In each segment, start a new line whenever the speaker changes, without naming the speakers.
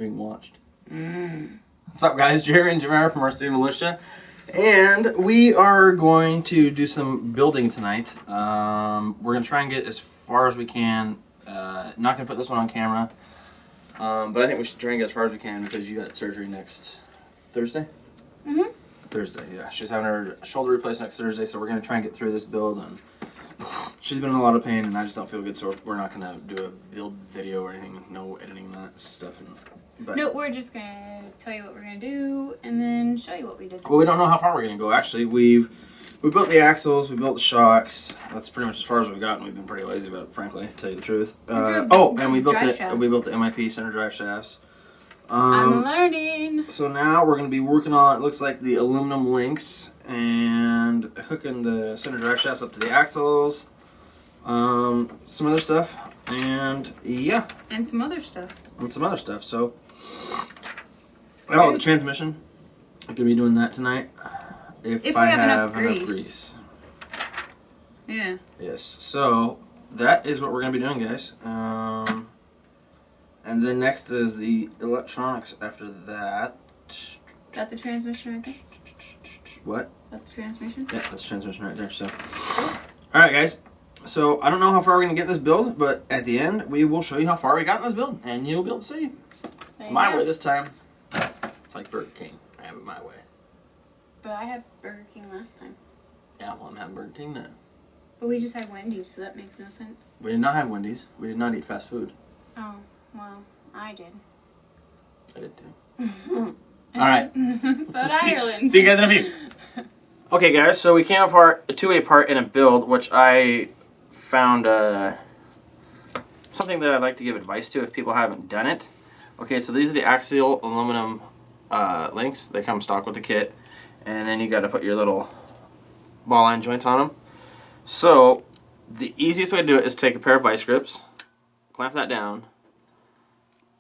being watched. What's up, guys? Jerry and Jamara from our City Militia. And we are going to do some building tonight. We're going to try and get as far as we can. Not going to put this one on camera. But I think we should try and get as far as we can because you got surgery next Thursday? Thursday, yeah. She's having her shoulder replaced next Thursday, so we're going to try and get through this build. And she's been in a lot of pain, and I just don't feel good, so we're not going to do a build video or anything. No editing and that stuff. But
no, we're just going to tell you what we're going to do and then show you what we did.
Well, we don't know how far we're going to go. Actually, we built the axles, we built the shocks. That's pretty much as far as we've gotten. We've been pretty lazy about it, frankly, to tell you the truth. And we built the MIP center drive shafts.
I'm learning.
So now we're going to be working on, it looks like, the aluminum links and hooking the center drive shafts up to the axles. Some other stuff. And yeah.
And some other stuff.
So, the transmission. I'm going to be doing that tonight. If I have enough grease.
Yeah.
Yes. So that is what we're going to be doing, guys. And then next is the electronics after that.
Is that the transmission right there?
What?
That's the transmission?
Yeah, that's the transmission right there. So, alright, guys. So, I don't know how far we're going to get this build, but at the end, we will show you how far we got in this build, and you'll be able to see. It's my way this time. It's like Burger King. I have it my way.
But I had Burger King last time.
Yeah, well, I'm having Burger King now.
But we just had Wendy's, so that makes no sense.
We did not have Wendy's. We did not eat fast food.
Oh, well, I did.
I did too. Alright.
So did Ireland.
See you guys in a few. Okay, guys, so we came apart, a two-way part in a build, which I found something that I'd like to give advice to if people haven't done it. Okay, so these are the axial aluminum links. They come stock with the kit. And then you got to put your little ball end joints on them. So the easiest way to do it is take a pair of vice grips, clamp that down,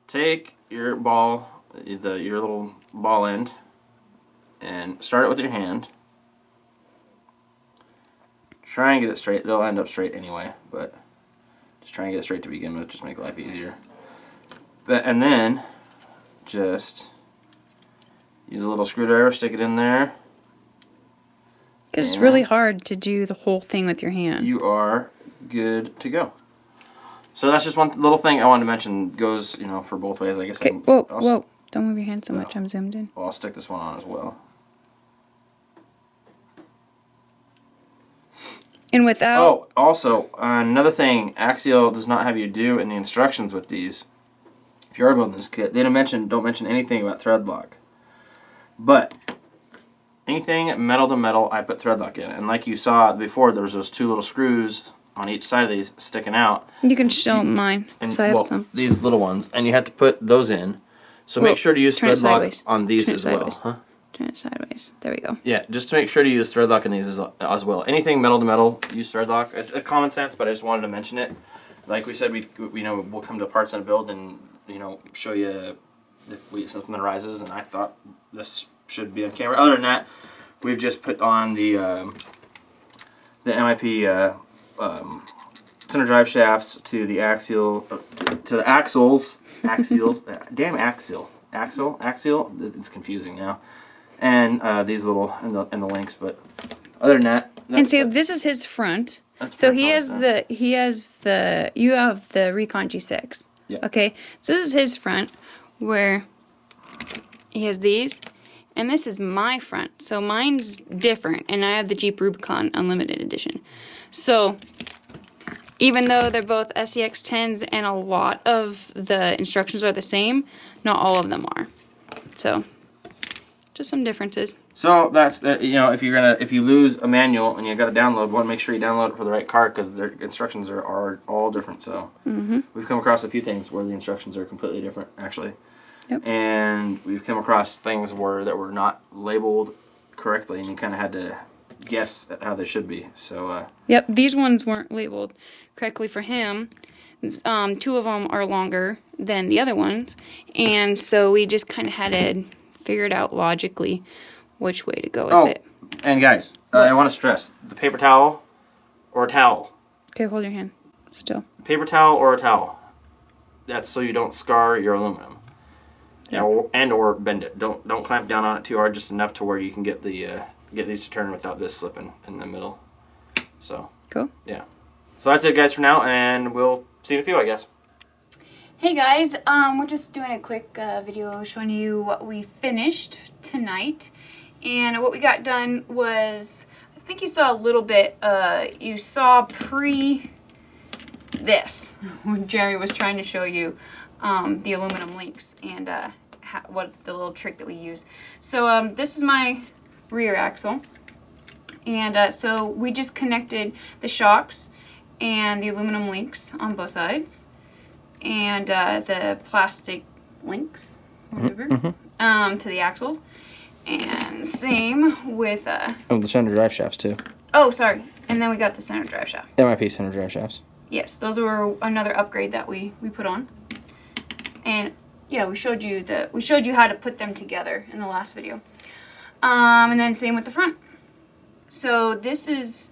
take your ball, your little ball end, and start it with your hand. Try and get it straight. It'll end up straight anyway, but just try and get it straight to begin with. Just make life easier. And then just use a little screwdriver, stick it in there.
Because it's really hard to do the whole thing with your hand.
You are good to go. So that's just one little thing I wanted to mention. Goes, for both ways, I guess.
Okay, whoa. Don't move your hand so much. I'm zoomed in.
Well, I'll stick this one on as well.
And without...
Oh, also, another thing Axial does not have you do in the instructions with these, if you are building this kit, they don't mention anything about thread lock. But anything metal to metal, I put thread lock in. And like you saw before, there was those two little screws on each side of these sticking out.
You can show mine, because I have some.
These little ones, and you have to put those in. So make sure to use thread lock on these as well. Huh?
Turn it sideways. There we go.
Yeah, just to make sure to use thread lock in these as well. Anything metal to metal, use thread lock. It's common sense, but I just wanted to mention it. Like we said, we'll come to parts in a build and show you if something arises. And I thought this should be on camera. Other than that, we've just put on the MIP center drive shafts to the axial to the axles. Damn axial. Axial. It's confusing now. And these little and the links, but other than that.
And so this is his front. So you have the Recon G6.
Yeah.
Okay. So this is his front, where he has these, and this is my front. So mine's different, and I have the Jeep Rubicon Unlimited Edition. So even though they're both SCX10s and a lot of the instructions are the same, not all of them are. So just some differences.
So that's if you lose a manual and you got to download one, make sure you download it for the right cart because their instructions are all different. So we've come across a few things where the instructions are completely different, actually.
Yep.
And we've come across things that were not labeled correctly, and you kind of had to guess at how they should be. So
yep, these ones weren't labeled correctly for him. Two of them are longer than the other ones, and so we just kind of had to figure it out logically which way to go with it.
And guys, I want to stress, the paper towel or a towel.
Okay, hold your hand still.
Paper towel or a towel. That's so you don't scar your aluminum. or bend it. Don't clamp down on it too hard, just enough to where you can get these to turn without this slipping in the middle. So
Cool.
yeah. So that's it, guys, for now, and we'll see you in a few, I guess.
Hey guys, we're just doing a quick video showing you what we finished tonight. And what we got done was, I think you saw a little bit, you saw this, when Jerry was trying to show you the aluminum links and what the little trick that we use. So this is my rear axle. And so we just connected the shocks and the aluminum links on both sides. And the plastic links, whatever, to the axles. And same with...
the center drive shafts, too.
Oh, sorry. And then we got the center drive shaft.
MIP center drive shafts.
Yes, those were another upgrade that we put on. And yeah, we showed you how to put them together in the last video. And then same with the front. So this is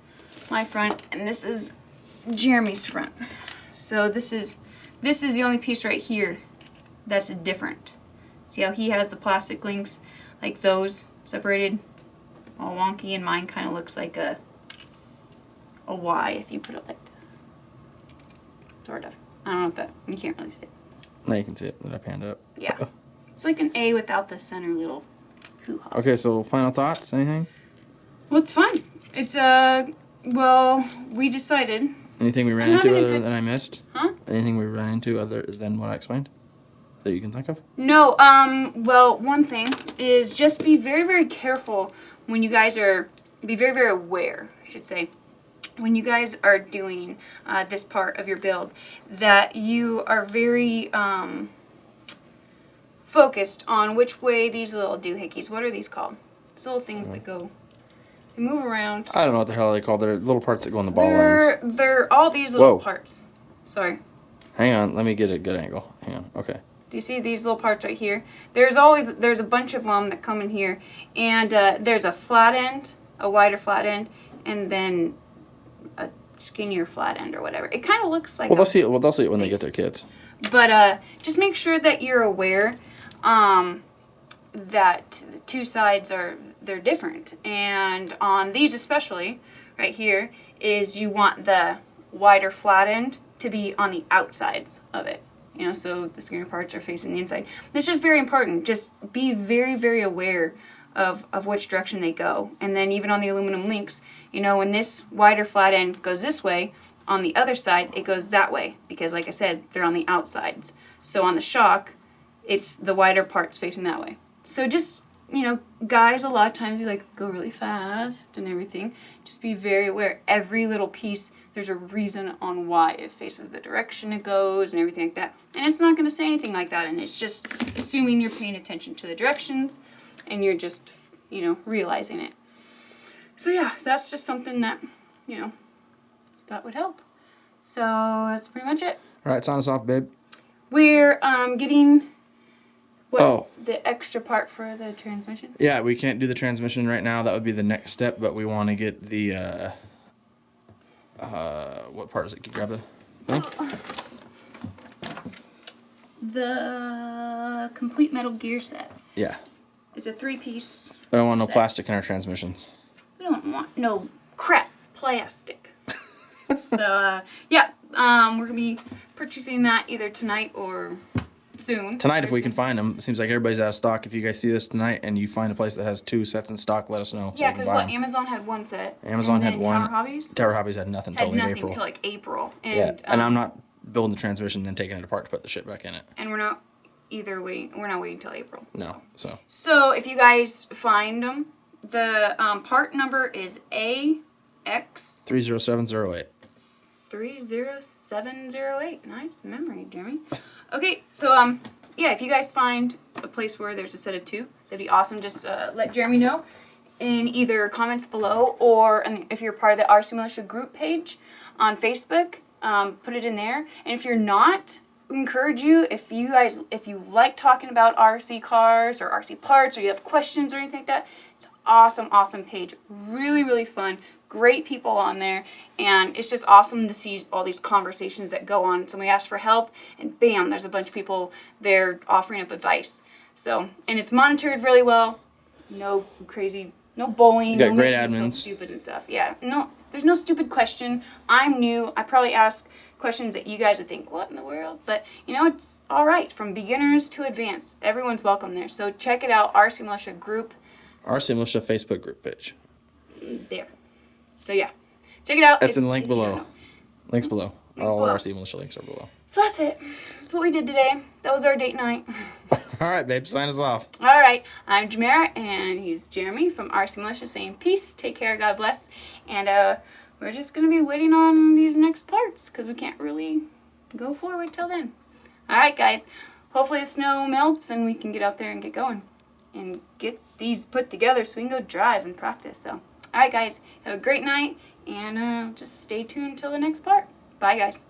my front, and this is Jeremy's front. So this is the only piece right here that's different. See how he has the plastic links, like those separated, all wonky, and mine kind of looks like a Y if you put it like this. Sort of. I don't know if that, you can't really see it.
Now you can see it that I panned up.
Yeah. It's like an A without the center little hoo-ha.
Okay, so final thoughts, anything?
Well, it's fun. It's, well, we decided.
Anything we ran into other than I missed?
Huh?
Anything we ran into other than what I explained that you can think of?
No, well, one thing is just be very, very careful when you guys be very, very aware, I should say, when you guys are doing this part of your build, that you are very focused on which way these little doohickeys, what are these called? These little things that go, they move around.
I don't know what the hell they call. They're little parts that go on the ball ends.
They're all these little parts. Sorry.
Hang on, let me get a good angle. Hang on, okay.
Do you see these little parts right here? There's a bunch of them that come in here, and there's a flat end, a wider flat end, and then a skinnier flat end or whatever. It kind of looks like.
Well, they'll see it when they get their kits.
But just make sure that you're aware that the two sides they're different, and on these especially, right here, is you want the wider flat end to be on the outsides of it. You know, so the skinnier parts are facing the inside. It's just very important. Just be very, very aware of which direction they go. And then even on the aluminum links, you know, when this wider flat end goes this way, on the other side, it goes that way. Because like I said, they're on the outsides. So on the shock, it's the wider parts facing that way. So just, you know, guys, a lot of times you like go really fast and everything. Just be very aware. Every little piece, there's a reason on why it faces the direction it goes and everything like that. And it's not going to say anything like that. And it's just assuming you're paying attention to the directions and you're just, you know, realizing it. So yeah, that's just something that, you know, that would help. So that's pretty much it.
All right, sign us off, babe.
We're getting the extra part for the transmission.
Yeah, we can't do the transmission right now. That would be the next step, but we want to get the what part is it? Can you grab
the complete metal gear set.
Yeah.
It's a 3-piece.
I don't want no plastic in our transmissions.
We don't want no crap plastic. So yeah, we're gonna be purchasing that either tonight or soon.
Tonight, if we can find them. It seems like everybody's out of stock. If you guys see this tonight and you find a place that has 2 sets in stock, let us know.
Yeah, because Amazon had 1 set.
Amazon had 1.
Tower Hobbies?
Tower Hobbies had nothing until late April.
Until like April. And,
yeah, and I'm not building the transmission and then taking it apart to put the shit back in it.
And we're not waiting until April.
No,
So if you guys find them, the part number is AX
30708.
30708. Nice memory, Jeremy. Okay, so yeah, if you guys find a place where there's a set of 2, that'd be awesome. Just let Jeremy know in either comments below, or if you're part of the RC Militia group page on Facebook, put it in there. And if you're not, encourage you, if you like talking about RC cars or RC parts, or you have questions or anything like that, it's an awesome page. Really, really fun. Great people on there, and it's just awesome to see all these conversations that go on. Somebody asks for help, and bam, there's a bunch of people there offering up advice. So, and it's monitored really well. No crazy, no bullying.
You got
no
great
making you feel
admins.
stupid and stuff. Yeah, no, there's no stupid question. I'm new. I probably ask questions that you guys would think, what in the world? But, you know, it's all right. From beginners to advanced, everyone's welcome there. So check it out, RC Militia group.
RC Militia Facebook group page.
There. So, yeah. Check it out.
That's in the link
if you don't
below.
know.
Links below. All
below.
RC Militia links are below.
So that's it. That's what we did today. That was our date night.
All right, babe. Sign us off.
All right. I'm Jamera, and he's Jeremy from RC Militia saying peace, take care, God bless. And we're just going to be waiting on these next parts because we can't really go forward till then. All right, guys. Hopefully the snow melts and we can get out there and get going and get these put together so we can go drive and practice. So, all right, guys. Have a great night, and just stay tuned till the next part. Bye, guys.